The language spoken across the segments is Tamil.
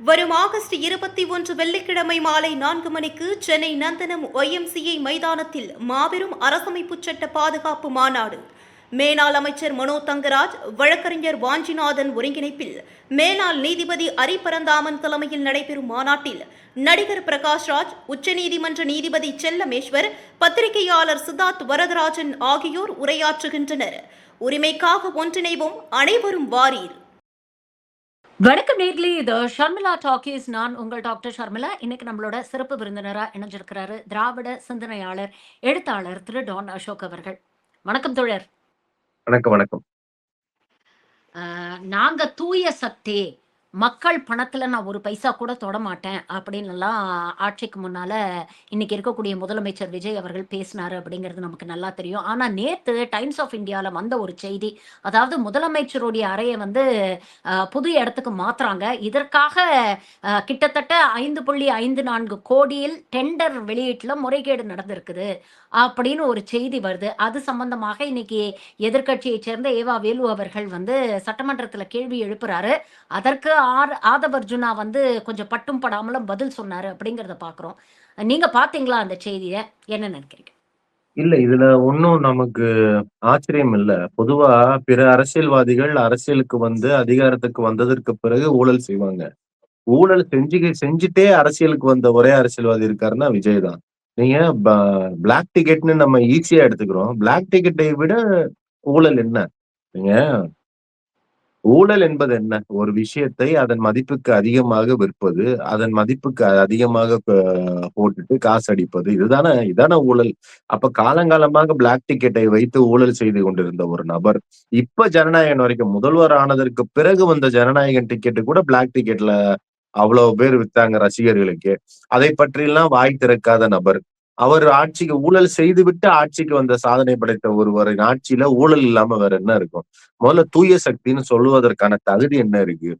வரும் ஆகஸ்ட் 21 வெள்ளிக்கிழமை மாலை 4 மணிக்கு சென்னை நந்தனம் ஒய்எம்சிஏ மைதானத்தில் மாபெரும் அரசமைப்பு சட்ட பாதுகாப்பு மாநாடு. மேனாள் அமைச்சர் மனோ தங்கராஜ், வழக்கறிஞர் வாஞ்சிநாதன் ஒருங்கிணைப்பில் மேனாள் நீதிபதி அரிபரந்தாமன் தலைமையில் நடைபெறும் மாநாட்டில் நடிகர் பிரகாஷ்ராஜ், உச்சநீதிமன்ற நீதிபதி செல்லமேஸ்வர், பத்திரிகையாளர் சித்தார்த் வரதராஜன் ஆகியோர் உரையாற்றுகின்றனர். உரிமைக்காக ஒன்றிணைவோம், அனைவரும் வாரீர். வணக்கம் நேர்களே, இது ஷர்மிளா டாக்கீஸ். நான் உங்கள் டாக்டர் ஷர்மிளா. இன்னைக்கு நம்மளோட சிறப்பு விருந்தினரா இணைஞ்சிருக்கிறாரு திராவிட சிந்தனையாளர், எழுத்தாளர் திரு டான் அசோக் அவர்கள். வணக்கம் தோழர். வணக்கம். வணக்கம். நாங்க தூய சக்தி, மக்கள் பணத்துல நான் ஒரு பைசா கூட தொட மாட்டேன் அப்படின்னு எல்லாம் ஆட்சிக்கு முன்னால இன்னைக்கு இருக்கக்கூடிய முதலமைச்சர் விஜய் அவர்கள் பேசினாரு அப்படிங்கிறது நமக்கு நல்லா தெரியும். ஆனா நேத்து டைம்ஸ் ஆஃப் இந்தியால வந்த ஒரு செய்தி, அதாவது முதலமைச்சருடைய அறையை புது இடத்துக்கு மாத்துறாங்க. இதற்காக கிட்டத்தட்ட 5.54 கோடியில் டெண்டர் வெளியீட்டுல முறைகேடு நடந்திருக்குது அப்படின்னு ஒரு செய்தி வருது. அது சம்பந்தமாக இன்னைக்கு எதிர்கட்சியை சேர்ந்த ஏவா வேலு அவர்கள் சட்டமன்றத்துல கேள்வி எழுப்புறாரு. அதற்கு ஆதவர்ஜுனா கொஞ்சம் பட்டும் படாமலும் பதில் சொன்னாரு அப்படிங்கறத பாக்குறோம். நீங்க பாத்தீங்களா அந்த செய்திய? என்ன நினைக்கிறீங்க? இல்ல, இதுல ஒன்னும் நமக்கு ஆச்சரியம் இல்ல. பொதுவா பிற அரசியல்வாதிகள் அரசியலுக்கு அதிகாரத்துக்கு வந்ததற்கு பிறகு ஊழல் செய்வாங்க. ஊழல் செஞ்சுட்டே அரசியலுக்கு வந்த ஒரே அரசியல்வாதி இருக்காருன்னா விஜய் தான். நீங்க பிளாக் டிக்கெட்னு நம்ம ஈஸியா எடுத்துக்கிறோம். பிளாக் டிக்கெட்டை விட ஊழல் என்ன? நீங்க ஊழல் என்பது என்ன? ஒரு விஷயத்தை அதன் மதிப்புக்கு அதிகமாக விற்பது, அதன் மதிப்புக்கு அதிகமாக போட்டுட்டு காசு அடிப்பது. இதான ஊழல். அப்ப காலங்காலமாக பிளாக் டிக்கெட்டை வைத்து ஊழல் செய்து கொண்டிருந்த ஒரு நபர், இப்ப ஜனநாயகன் வரைக்கும் முதல்வர் ஆனதற்கு பிறகு வந்த ஜனநாயகன் டிக்கெட்டு கூட பிளாக் டிக்கெட்ல அவ்வளவு பேர் வித்தாங்க ரசிகர்களுக்கு. அதை பற்றியெல்லாம் வாய் திறக்காத நபர். அவர் ஆட்சிக்கு ஊழல் செய்துவிட்டு ஆட்சிக்கு வந்த சாதனை படைத்த ஒருவரின் ஆட்சியில ஊழல் இல்லாம வேற என்ன இருக்கும்? முதல்ல தூய சக்தின்னு சொல்லுவதற்கான தகுதி என்ன இருக்கு?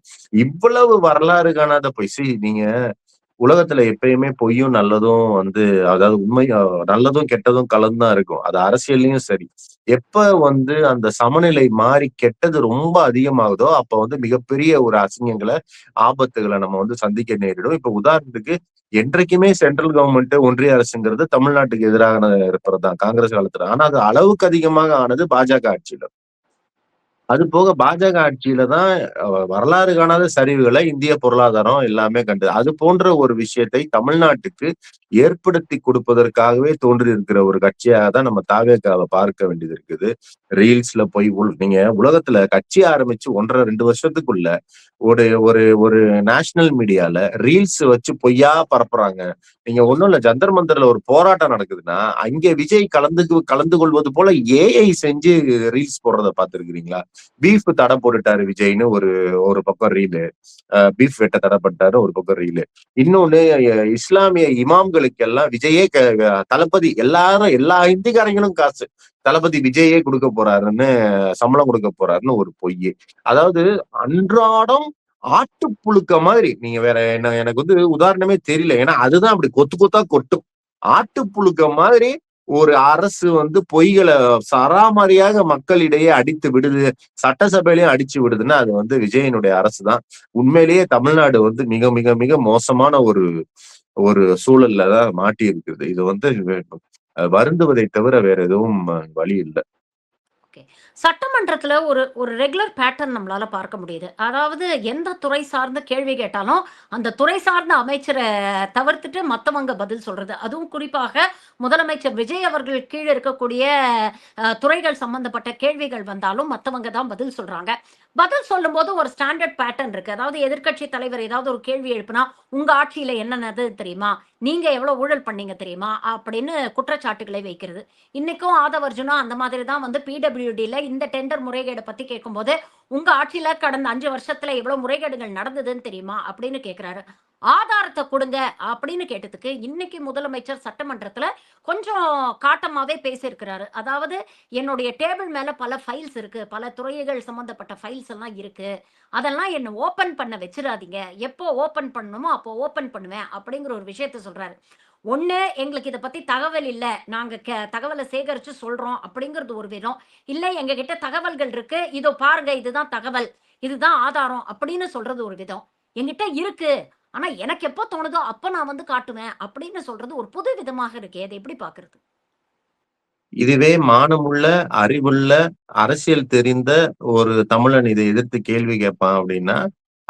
இவ்வளவு வரலாறு காணாத பொய். நீங்க உலகத்துல எப்பயுமே பொய்யும் நல்லதும் அதாவது உண்மை, நல்லதும் கெட்டதும் கலந்துதான் இருக்கும். அது அரசியல்லையும் சரி. எப்ப அந்த சமநிலை மாறி கெட்டது ரொம்ப அதிகமாகுதோ அப்ப மிகப்பெரிய ஒரு அசிங்கங்களை, ஆபத்துகளை நம்ம சந்திக்க நேரிடும். இப்ப உதாரணத்துக்கு, என்றைக்குமே சென்ட்ரல் கவர்மெண்ட், ஒன்றிய அரசுங்கிறது தமிழ்நாட்டுக்கு எதிராக இருப்பதுதான் காங்கிரஸ் காலத்துல. ஆனா அது அளவுக்கு அதிகமாக ஆனது பாஜக ஆட்சியில. அது போக பாஜக ஆட்சியில தான் வரலாறு காணாத சரிவுகளை இந்திய பொருளாதாரம் எல்லாமே கண்டது. அது போன்ற ஒரு விஷயத்தை தமிழ்நாட்டுக்கு ஏற்படுத்தி கொடுப்பதற்காகவே தோன்றி இருக்கிற ஒரு கட்சியாக தான் நம்ம தாவேகாவை பார்க்க வேண்டியது இருக்குது. ரீல்ஸ்ல போய் நீங்க உலகத்துல கட்சி ஆரம்பிச்சு 1.5-2 வருஷத்துக்குள்ள ஒரு ஒரு ஒரு நேஷனல் மீடியால ரீல்ஸ் வச்சு பொய்யா பரப்புறாங்க. நீங்க ஒண்ணும் இல்ல, ஜந்தர் மந்தர்ல ஒரு போராட்டம் நடக்குதுன்னா அங்க விஜய் கலந்து கொள்வது போல ஏஐ செஞ்சு ரீல்ஸ் போடுறத பாத்துருக்கீங்களா? பீஃப் தடை போட்டுட்டாரு விஜய்னு ஒரு ஒரு பக்கம் ரீலு, பீஃப் வெட்ட தடைப்பட்டாரு ஒரு பக்கம் ரீலு. இன்னொன்னு, இஸ்லாமிய இமாம்களுக்கு எல்லாம் விஜயே தளபதி, எல்லா இந்திக்காரங்களும் காசு தளபதி விஜயே கொடுக்க போறாருன்னு, சம்பளம் கொடுக்க போறாருன்னு ஒரு பொய். அதாவது அன்றாடம் ஆட்டுப்புழுக்க மாதிரி, நீங்க வேற என்ன, எனக்கு உதாரணமே தெரியல. ஏன்னா அதுதான் அப்படி கொத்து கொத்தா கொட்டும். ஆட்டுப்புழுக்க மாதிரி ஒரு அரசு பொய்களை சராமரியாக மக்களிடையே அடித்து விடுது, சட்டசபையிலையும் அடிச்சு விடுதுன்னா அது விஜயனுடைய அரசு தான். உண்மையிலேயே தமிழ்நாடு மிக மிக மிக மோசமான ஒரு ஒரு சூழல்ல தான் மாட்டி இருக்குது. இது வருந்துவதை தவிர வேற எதுவும் வழி இல்லை. சட்டமன்றத்துல ஒரு ரெகுலர் பேட்டர்ன் நம்மளால பார்க்க முடியுது. அதாவது எந்த துறை சார்ந்த கேள்வி கேட்டாலும் அந்த துறை சார்ந்த அமைச்சரை தவிர்த்துட்டு மத்தவங்க பதில் சொல்றது. அதுவும் குறிப்பாக முதலமைச்சர் விஜய் அவர்கள் கீழே இருக்கக்கூடிய துறைகள் சம்பந்தப்பட்ட கேள்விகள் வந்தாலும் மத்தவங்க தான் பதில் சொல்றாங்க. பதில் சொல்லும் போது ஒரு ஸ்டாண்டர்ட் பேட்டர்ன் இருக்கு. அதாவது எதிர்கட்சி தலைவர் ஏதாவது ஒரு கேள்வி எழுப்புனா, உங்க ஆட்சியில என்னென்னது தெரியுமா, நீங்க எவ்வளவு ஊழல் பண்ணீங்க தெரியுமா அப்படின்னு குற்றச்சாட்டுகளை வைக்கிறது. இன்னைக்கும் ஆதவர்ஜுனா அந்த மாதிரி தான் பிடபிள்யூடில இந்த டெண்டர் முறைகேடை பத்தி கேட்கும்போது, உங்க ஆட்சியில கடந்த 5 வருஷத்துல எவ்வளவு முறைகேடுகள் நடந்ததுன்னு தெரியுமா அப்படின்னு கேட்கிறாரு. ஆதாரத்தை கொடுங்க அப்படின்னு கேட்டதுக்கு இன்னைக்கு முதலமைச்சர் சட்டமன்றத்துல கொஞ்சம் காட்டமாவே பேசியிருக்கிறாரு. அதாவது என்னுடைய டேபிள் மேல பல ஃபைல்ஸ் இருக்கு, பல துறைகள் சம்பந்தப்பட்ட ஃபைல்ஸ் எல்லாம் இருக்கு, அதெல்லாம் என்ன ஓபன் பண்ண வச்சிடாதீங்க, எப்போ ஓபன் பண்ணணுமோ அப்போ ஓபன் பண்ணுவேன் அப்படிங்கிற ஒரு விஷயத்த சொல்றாரு. ஒண்ணு, எங்களுக்கு இத பத்தி தகவல் இல்ல, நாங்க தகவலை சேகரிச்சு சொல்றோம் அப்படிங்கிறது ஒரு விதம். இல்ல, எங்க கிட்ட தகவல்கள் இருக்கு, இதோ பாருங்க, இதுதான் தகவல், இதுதான் ஆதாரம் அப்படின்னு சொல்றது ஒரு விதம். என்கிட்ட இருக்கு. ஆனா எனக்கு எப்போ தோணுதோ அப்ப நான் வந்து காட்டுவேன் அப்படின்னு சொல்றது ஒரு புது விதமாக இருக்கே. அத எப்படி பார்க்கறது? இதுவே மானமுள்ள, அறிவுள்ள, அரசியல் தெரிந்த ஒரு தமிழன் இதை எதிர்த்து கேள்வி கேட்பான் அப்படின்னா,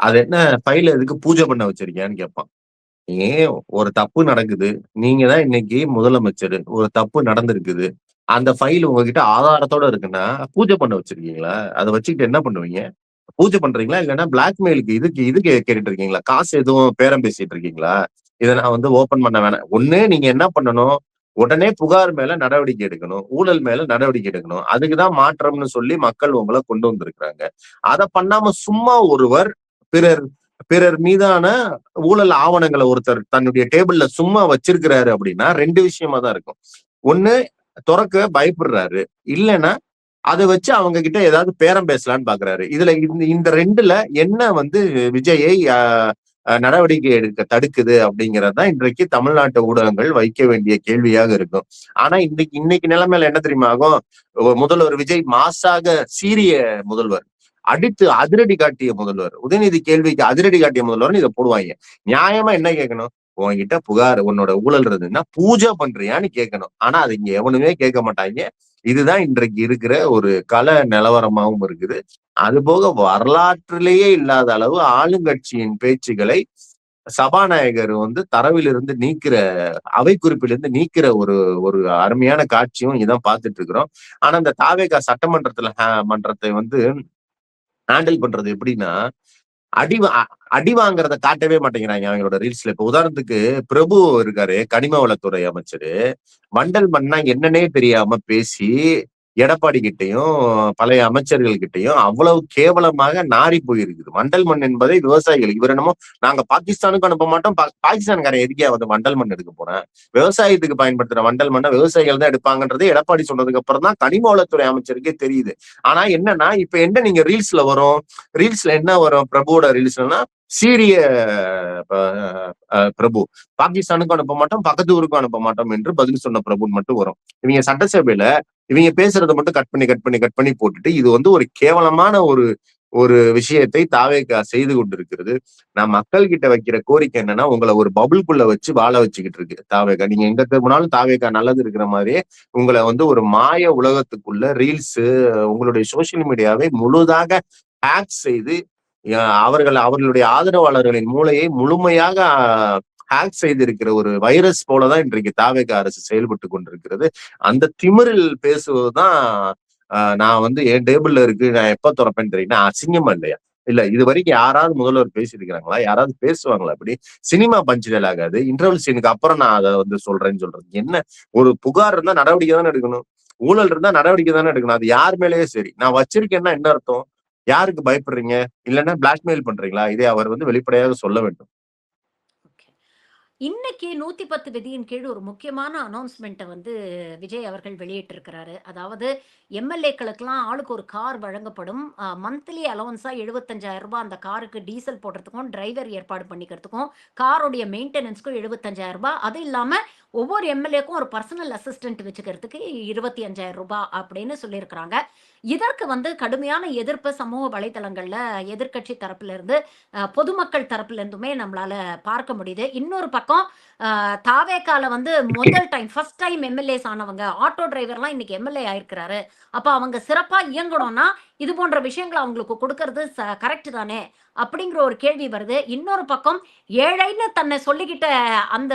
அது என்ன ஃபைல எதுக்கு பூஜை பண்ண வச்சிருக்கியான்னு கேட்பான். ஏன் ஒரு தப்பு நடக்குது. நீங்க தான் இன்னைக்கு முதலமைச்சரு. ஒரு தப்பு நடந்திருக்குது. அந்த ஃபைல் உங்ககிட்ட ஆதாரத்தோட இருக்குன்னா, பூஜை பண்ண வச்சிருக்கீங்களா? அத வச்சுக்கிட்டு என்ன பண்ணுவீங்க? பூஜை பண்றீங்களா? இல்லன்னா பிளாக்மெயிலுக்கு இதுக்கு கேட்டுட்டு இருக்கீங்களா? காசு எதுவும் பேரம் பேசிட்டு இருக்கீங்களா? இத நான் வந்து ஓப்பன் பண்ண வேணாம். ஒண்ணு நீங்க என்ன பண்ணணும்? உடனே புகார் மேல நடவடிக்கை எடுக்கணும். ஊழல் மேல நடவடிக்கை எடுக்கணும். அதுக்கு தான் மாற்றம்னு சொல்லி மக்கள் உங்கள கொண்டு வந்திருக்கிறாங்க. அத பண்ணாம சும்மா ஒருவர் பிறர் பிறர் மீதான ஊழல் ஆவணங்கள ஒருத்தர் தன்னுடைய டேபிள்ல சும்மா வச்சிருக்கிறாரு அப்படின்னா 2 விஷயமா தான் இருக்கும். ஒண்ணு தொறக்க பயப்படுறாரு. இல்லன்னா அத வச்சு அவங்க கிட்ட ஏதாவது பேரம் பேசலான்னு பாக்குறாரு. இதுல இந்த 2ல என்ன வந்து விஜயை நடவடிக்கை எடுக்க தடுக்குது அப்படிங்கிறது தான் இன்றைக்கு தமிழ்நாட்டு ஊடகங்கள் வைக்க வேண்டிய கேள்வியாக இருக்கும். ஆனா இன்னைக்கு இன்னைக்கு நிலைமையில என்ன தெரியுமா ஆகும்? முதல்வர் விஜய் மாசாக சீரிய முதல்வர். அடித்து அதிரடி காட்டிய முதல்வர். உதயநிதி கேள்விக்கு அதிரடி காட்டிய முதல்வர்னு இத போடுவாங்க. நியாயமா என்ன கேட்கணும்? உன்கிட்ட புகார் உன்னோட ஊழல் இருந்ததுன்னா பூஜை பண்றியான்னு கேட்கணும். ஆனா அது இங்க எவனுமே கேட்க மாட்டாங்க. இதுதான் இன்றைக்கு இருக்கிற ஒரு கள நிலவரமாவும் இருக்குது. அதுபோக வரலாற்றிலேயே இல்லாத அளவு ஆளுங்கட்சியின் பேச்சுகளை சபாநாயகர் வந்து தரவிலிருந்து நீக்கிற அவை குறிப்பிலிருந்து நீக்கிற ஒரு ஒரு அருமையான காட்சியும் இதான் பார்த்துட்டு இருக்கிறோம். ஆனா இந்த தாவேகா சட்டமன்றத்துல மன்றத்தை வந்து ஹேண்டில் பண்றது எப்படின்னா, அடி வா அடி வாங்குறத காட்டவே மாட்டேங்கிறாங்க அவங்களோட ரீல்ஸ்ல. இப்ப உதாரணத்துக்கு பிரபு இருக்காரு, கனிம வளத்துறை அமைச்சரு. வண்டல் மண்னா என்னன்னே தெரியாம பேசி, எடப்பாடி கிட்டயும், பழைய அமைச்சர்கள் கிட்டயும் அவ்வளவு கேவலமாக நாறி போயிருக்குது. வண்டல் மண் என்பதை விவசாயிகள் இவர் என்னமோ நாங்க பாகிஸ்தானுக்கும் அனுப்ப மாட்டோம். பாகிஸ்தான்காரன் எதுக்கே வந்து வண்டல் மண் எடுக்க போறேன்? விவசாயத்துக்கு பயன்படுத்துற வண்டல் மண்ணை விவசாயிகள் தான் எடுப்பாங்கன்றது எடப்பாடி சொன்னதுக்கு அப்புறம் தான் கனிம வளத்துறை அமைச்சருக்கே தெரியுது. ஆனா என்னன்னா, இப்ப என்ன நீங்க ரீல்ஸ்ல வரும்? ரீல்ஸ்ல என்ன வரும்? பிரபுவோட ரீல்ஸ்னா சீரிய பிரபு பாகிஸ்தானுக்கும் அனுப்ப மாட்டோம், பக்கத்து ஊருக்கும் அனுப்ப மாட்டோம் என்று பதில் சொன்ன பிரபுன்னு மட்டும் வரும். இவங்க சட்டசபையில இவங்க பேசுறதை மட்டும் கட் பண்ணி போட்டுட்டு இது வந்து ஒரு கேவலமான ஒரு ஒரு விஷயத்தை தாவேகா செய்து கொண்டிருக்கிறது. நான் மக்கள் கிட்ட வைக்கிற கோரிக்கை என்னன்னா, உங்களை ஒரு பபுள்குள்ள வச்சு வாழ வச்சுக்கிட்டு இருக்கு தாவேகா. நீங்க எங்க திரும்பினாலும் தாவேகா நல்லது இருக்கிற மாதிரியே உங்களை வந்து ஒரு மாய உலகத்துக்குள்ள ரீல்ஸ் உங்களுடைய சோசியல் மீடியாவை முழுதாக ஹேக் செய்து அவர்களுடைய ஆதரவாளர்களின் மூளையை முழுமையாக ஹேக் செய்திருக்கிற ஒரு வைரஸ் போலதான் இன்றைக்கு தாவேகா அரசு செயல்பட்டு கொண்டிருக்கிறது. அந்த திமிரில் பேசுவதுதான் நான் வந்து என் டேபிள்ல இருக்கு, நான் எப்ப திறப்பேன்னு தெரியும்னா அசிங்கமா இல்லையா? இல்ல இது வரைக்கும் யாராவது முதல்வர் பேசியிருக்கிறாங்களா? யாராவது பேசுவாங்களா? அப்படி சினிமா பஞ்ச் ஆகாது. இன்டர்வல் சீனுக்கு அப்புறம் நான் அதை வந்து சொல்றேன்னு சொல்றது என்ன? ஒரு புகார் இருந்தா நடவடிக்கை தானே எடுக்கணும். ஊழல் இருந்தா நடவடிக்கை தானே எடுக்கணும். அது யார் மேலேயே சரி. நான் வச்சிருக்கேன்னா என்ன அர்த்தம்? யாருக்கு பயப்படுறீங்க? இல்லைன்னா பிளாக்மெயில் பண்றீங்களா? இதை அவர் வந்து வெளிப்படையாக சொல்ல வேண்டும். ஓகே. இன்னைக்கு 110 விதியின் கீழ் ஒரு முக்கியமான அனௌன்ஸ்மெண்ட்ட வந்து விஜய் அவர்கள் வெளியிட்டிருக்கிறாரு. அதாவது எம்.எல்.ஏக்களுக்கெல்லாம் ஆளுக்கு ஒரு கார் வழங்கப்படும். மந்த்லி அலவன்ஸா ரூ. 75,000 அந்த காருக்கு டீசல் போடுறதுக்கும், டிரைவர் ஏற்பாடு பண்ணிக்கிறதுக்கும், காருடைய மெயின்டெனன்ஸ்க்கும் ரூ. 75,000. அது இல்லாம ஒவ்வொரு எம்.எல்.ஏக்கும் ஒரு பர்சனல் அசிஸ்டன்ட் வச்சுக்கிறதுக்கு ரூ. 25,000 அப்படின்னு சொல்லியிருக்கிறாங்க. இதற்கு வந்து கடுமையான எதிர்ப்பு சமூக வலைதளங்கள்ல எதிர்க்கட்சி தரப்புல இருந்து, பொதுமக்கள் தரப்புல இருந்துமே நம்மளால பார்க்க முடியுது. இன்னொரு பக்கம் தாவேகால வந்து ஃபர்ஸ்ட் டைம் எம்.எல்.ஏஸ் ஆனவங்க, ஆட்டோ டிரைவர்லாம் இன்னைக்கு எம்.எல்.ஏ ஆயிருக்கிறாரு. அப்ப அவங்க சிறப்பா இயங்கணும்னா, இது போன்ற விஷயங்கள அவங்களுக்கு குடுக்கறது கரெக்ட் தானே? அப்படிங்கிற ஒரு கேள்வி வருது. இன்னொரு பக்கம் ஏழைன்னு தன்னை சொல்லிக்கிட்ட அந்த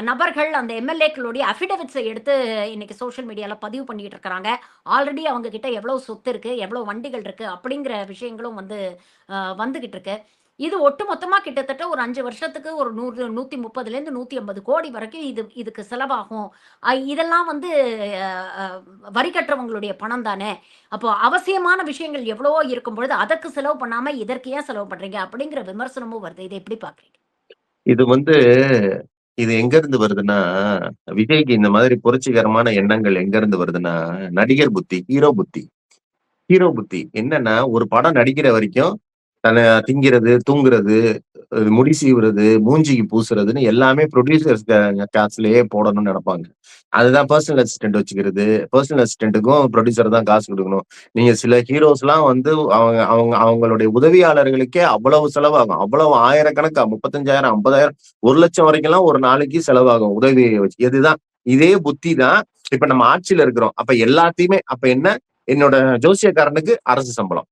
நபர்கள், அந்த எம்.எல்.ஏக்களுடைய அஃபிடவிட்ஸ எடுத்து இன்னைக்கு சோசியல் மீடியால பதிவு பண்ணிட்டு இருக்கிறாங்க. ஆல்ரெடி அவங்க கிட்ட எவ்வளவு சொத்து இருக்கு, எவ்வளவு வண்டிகள் இருக்கு அப்படிங்கிற விஷயங்களும் வந்து வந்துகிட்டு இருக்கு. இது ஒட்டுமொத்தமா கிட்டத்தட்ட ஒரு 5 வருஷத்துக்கு ஒரு 100 130லேருந்து 150 கோடி வரைக்கும் இதுக்கு செலவாகும். இதெல்லாம் வந்து அ அ வரி கட்டுறவங்களுடைய பணம் தானே! அப்போ அவசியமான விஷயங்கள் எவ்வளவோ இருக்கும்பொழுது, அதற்கு செலவு பண்ணாம இதற்கு ஏன் செலவு பண்றீங்க? அப்படிங்கிற விமர்சனமும் வருது. இத எப்படி பார்க்குறீங்க? இது வந்து இது எங்க இருந்து வருதுன்னா, விஜய்க்கு இந்த மாதிரி புரட்சிகரமான எண்ணங்கள் எங்க இருந்து வருதுன்னா, நடிகர் புத்தி, ஹீரோ புத்தி. ஹீரோ புத்தி என்னன்னா, ஒரு படம் நடிக்கிற வரைக்கும் திங்கிறது, தூங்குறது, முடி சீவுறது, மூஞ்சிக்கு பூசுறதுன்னு எல்லாமே புரொடியூசர்ஸ் காசுலயே போடணும்னு நெனைப்பாங்க. அதுதான் பெர்சனல் அசிஸ்டன்ட் வச்சுக்கிறது. பெர்சனல் அசிஸ்டன்ட்டுக்கும் புரொடியூசர் தான் காசு குடுக்கணும். நீங்க சில ஹீரோஸ்லாம் வந்து அவங்க அவங்க அவங்களுடைய உதவியாளர்களுக்கே அவ்வளவு செலவாகும். அவ்வளவு ஆயிரக்கணக்கா 35,000, 50,000, 1,00,000 வரைக்கும்லாம் ஒரு நாளைக்கு செலவாகும். உதவிய வச்சு. இதே புத்தி தான் இப்ப நம்ம ஆட்சியில இருக்கிறோம். அப்ப எல்லாத்தையுமே அப்ப என்ன? என்னோட ஜோசியக்காரனுக்கு அரசு சம்பளம்.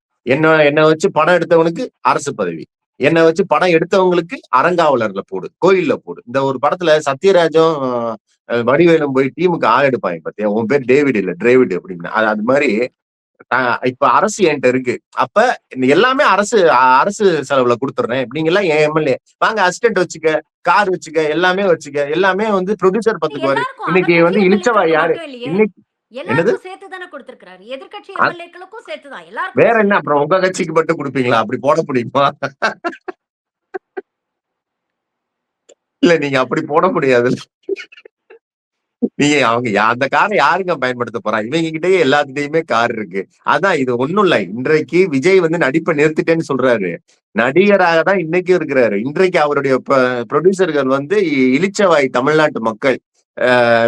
என்ன வச்சு படம் எடுத்தவனுக்கு அரசு பதவி. என்ன வச்சு படம் எடுத்தவங்களுக்கு அறங்காவலர்ல போடு, கோயில்ல போடு. இந்த ஒரு படத்துல சத்யராஜும் வடிவேலும் போய் டீமுக்கு ஆள் எடுப்பாங்க பாத்தியா? உன் பேர் டேவிட் இல்ல டிரேவிட் அப்படின்னு. அது மாதிரி இப்ப அரசு என்கிட்ட இருக்கு. அப்ப எல்லாமே அரசு செலவுல குடுத்துடுறேன். நீங்கெல்லாம் என் எம்எல்ஏ. வாங்க அசிஸ்டன்ட் வச்சுக்க, கார் வச்சுக்க, எல்லாமே வச்சுக்க. எல்லாமே வந்து புரொடியூசர் பாத்துக்குவாரு. எல்லாருக்கும் இன்னைக்கு அவர் வந்து கட்சி இளிச்சவாய் எம்எல்ஏக்களுக்கு யாரு? மட்டும் இல்லையே. இன்னைக்கு என்னது? எல்லாருக்கும் சேர்த்து தானே கொடுத்திருக்கிறாரு. எதிர்க்கட்சி அ- எம்எல்ஏக்களுக்கும் சேர்த்துதான். எல்லாருக்குமே வேற என்ன? அப்புறம் சொல்லியிருக்கிறாரு. உங்க கட்சிக்கு மட்டும் குடுப்பீங்களா? அப்படி போட முடியுமா? இல்ல நீங்க அப்படி போட முடியாது. நீங்க அந்த காரை யாருங்க பயன்படுத்த போறா? இவங்க கிட்டயே எல்லாத்துக்கிட்டயுமே கார் இருக்கு. அதான் இது ஒண்ணும் இல்ல. இன்றைக்கு விஜய் வந்து நடிப்பை நிறுத்திட்டேன்னு சொல்றாரு. நடிகராக தான் இன்னைக்கும் இருக்கிறாரு. இன்றைக்கு அவருடைய புரொடியூசர்கள் வந்து இளிச்சவாய் தமிழ்நாட்டு மக்கள்.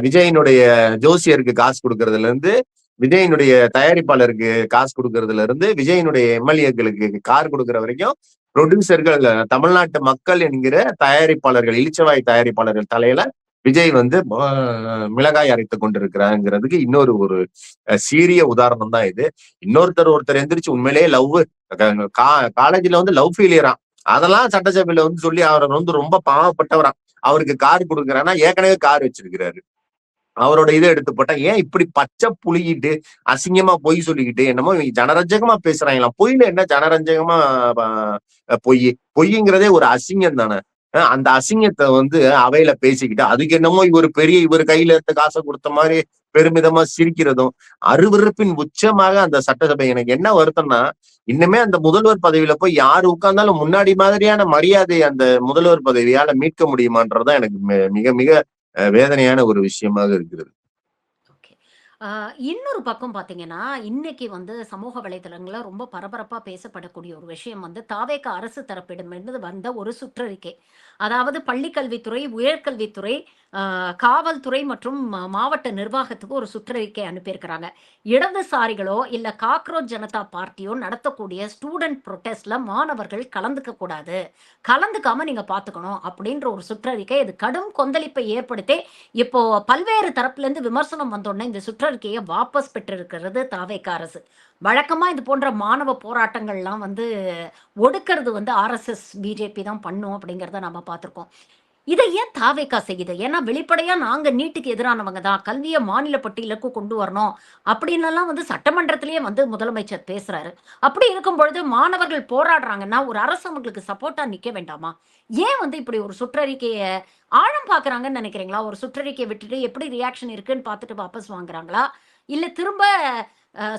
விஜயினுடைய ஜோசியருக்கு காசு கொடுக்கறதுல இருந்து, விஜயினுடைய தயாரிப்பாளருக்கு காசு கொடுக்கறதுல இருந்து, விஜயினுடைய எம்எல்ஏக்களுக்கு கார் கொடுக்கற வரைக்கும் புரொடியூசர்கள் தமிழ்நாட்டு மக்கள் என்கிற தயாரிப்பாளர்கள், இளிச்சவாய் தயாரிப்பாளர்கள் தலையில விஜய் வந்து மிளகாய் அரைத்துக் கொண்டிருக்கிறாங்கிறதுக்கு இன்னொரு ஒரு சீரிய உதாரணம் தான் இது. ஒருத்தர் எந்திரிச்சு உண்மையிலேயே காலேஜ்ல வந்து லவ் ஃபெயிலியரா அதெல்லாம் சட்டசபையில வந்து சொல்லி அவர் வந்து ரொம்ப பாவப்பட்டவராம். அவருக்கு கார் கொடுக்குறான்னா ஏற்கனவே கார் வச்சிருக்கிறாரு. அவரோட இதை எடுத்து போட்டா ஏன் இப்படி பச்சை புளிக்கிட்டு அசிங்கமா பொய் சொல்லிக்கிட்டு என்னமோ இவங்க ஜனரஞ்சகமா பேசுறாங்களாம். பொய்ல என்ன ஜனரஞ்சகமா பொய்ங்கிறதே ஒரு அசிங்கம் தானே. அந்த அசிங்கத்தை வந்து அவையில பேசிக்கிட்டு அதுக்கு என்னமோ இவர் கையில இருந்த காசை கொடுத்த மாதிரி பெருமிதமா சிரிக்கிறதும் அருவருப்பின் உச்சமாக அந்த சட்டசபை. எனக்கு என்ன வருத்தம்னா இன்னுமே அந்த முதல்வர் பதவியில போய் யாரு உட்கார்ந்தாலும் முன்னாடி மாதிரியான மரியாதை அந்த முதல்வர் பதவியால மீட்க முடியுமான்றதுதான் எனக்கு மிக மிக வேதனையான ஒரு விஷயமாக இருக்கிறது. ஓகே. இன்னொரு பக்கம் பார்த்தீங்கன்னா, இன்னைக்கு வந்து சமூக வலைதளங்கள்ல ரொம்ப பரபரப்பா பேசப்படக்கூடிய ஒரு விஷயம் வந்து தாவேகா அரசு தரப்பிடமிருந்து வந்த ஒரு சுற்றறிக்கை. அதாவது பள்ளிக்கல்வித்துறை, உயர்கல்வித்துறை, காவல்துறை மற்றும் மாவட்ட நிர்வாகத்துக்கு ஒரு சுற்றறிக்கை அனுப்பியிருக்கிறாங்க. இடதுசாரிகளோ இல்ல காக்ரோச் ஜனதா பார்ட்டியோ நடத்தக்கூடிய ஸ்டூடெண்ட் புரொட்டஸ்ட்ல மாணவர்கள் கலந்துக்க கூடாது. கலந்துக்காம நீங்க பார்த்துக்கணும் அப்படின்ற ஒரு சுற்றறிக்கை. இது கடும் கொந்தளிப்பை ஏற்படுத்தி இப்போ பல்வேறு தரப்புல இருந்து விமர்சனம் வந்தோடனே இந்த சுற்றறிக்கையை வாபஸ் பெற்றிருக்கிறது தாவேகா அரசு. வழக்கமா இது போன்ற மாணவ போராட்டங்கள்லாம் வந்து ஒடுக்கிறது வந்து ஆர்எஸ்எஸ் பிஜேபி தான் பண்ணும் அப்படிங்கிறத நம்ம பார்த்திருக்கோம். இதை ஏன் தாவேகா செய்யுது? ஏன்னா வெளிப்படையா நாங்க நீட்டுக்கு எதிரானவங்க தான், கல்வியை மாநில பட்டியலுக்கு கொண்டு வரணும் அப்படின்னுலாம் வந்து சட்டமன்றத்திலேயே வந்து முதலமைச்சர் பேசுறாரு. அப்படி இருக்கும் பொழுது மாணவர்கள் போராடுறாங்கன்னா ஒரு அரசு அவங்களுக்கு சப்போர்ட்டா நிக்க வேண்டாமா? ஏன் வந்து இப்படி ஒரு சுற்றறிக்கையை ஆழம் பார்க்கறாங்கன்னு நினைக்கிறீங்களா? ஒரு சுற்றறிக்கையை விட்டுட்டு எப்படி ரியாக்ஷன் இருக்குன்னு பார்த்துட்டு வாபஸ் வாங்குறாங்களா? இல்ல திரும்ப